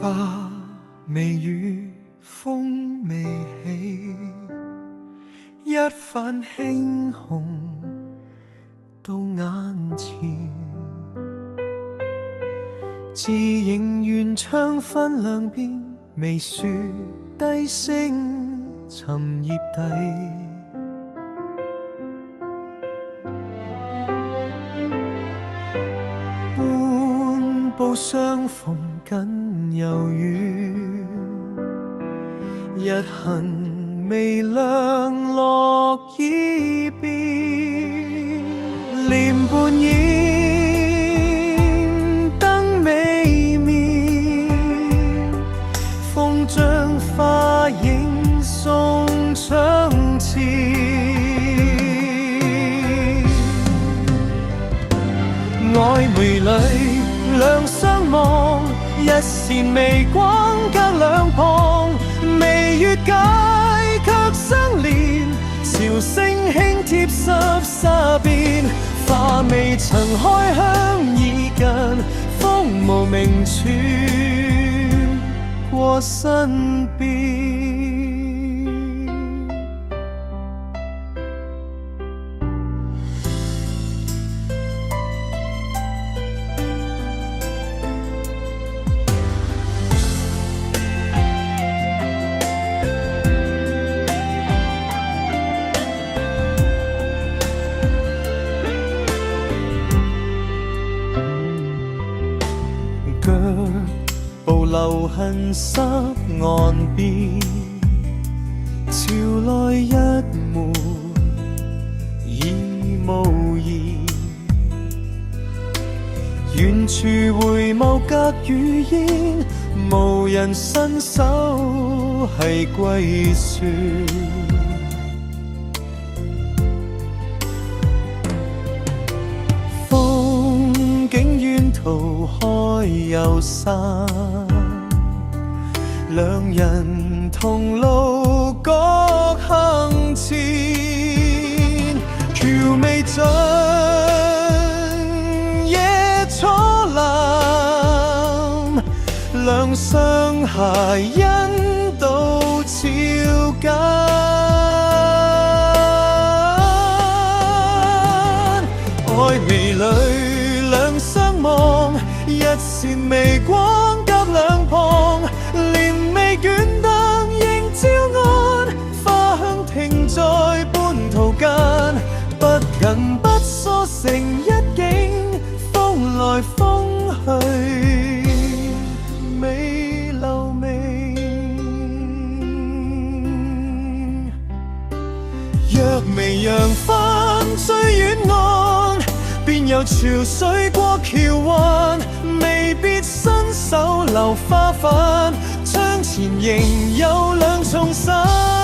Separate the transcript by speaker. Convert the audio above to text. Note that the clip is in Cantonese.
Speaker 1: 花未雨，風未起，一瓣輕紅到眼前，自仍願唱分兩邊，微說低聲沉葉底。半步相逢緊又遠，日痕微亮落衣邊，簾畔煙燈未滅，風將花影送窗前，曖昧裏兩相望，一線微光隔兩旁，微月解卻相連，潮聲輕貼濕沙邊，花未曾開香已近，風無名處過身邊。腳步留痕濕岸邊，潮來一抹已無言，遠處回眸隔雨煙，無人伸手係歸宿。景沿途開又散，兩人同路各行前，橋未盡夜初藍，兩雙鞋因渡潮間，愛眉裏兩相望，一線微光隔兩旁，連未捲燈仍照岸，花香停在半途間，不近不疏成一景，風來風去美留名。若微揚翻最遠岸，便由潮水過橋灣，未必伸手留花瓣，窗前仍有兩重傘。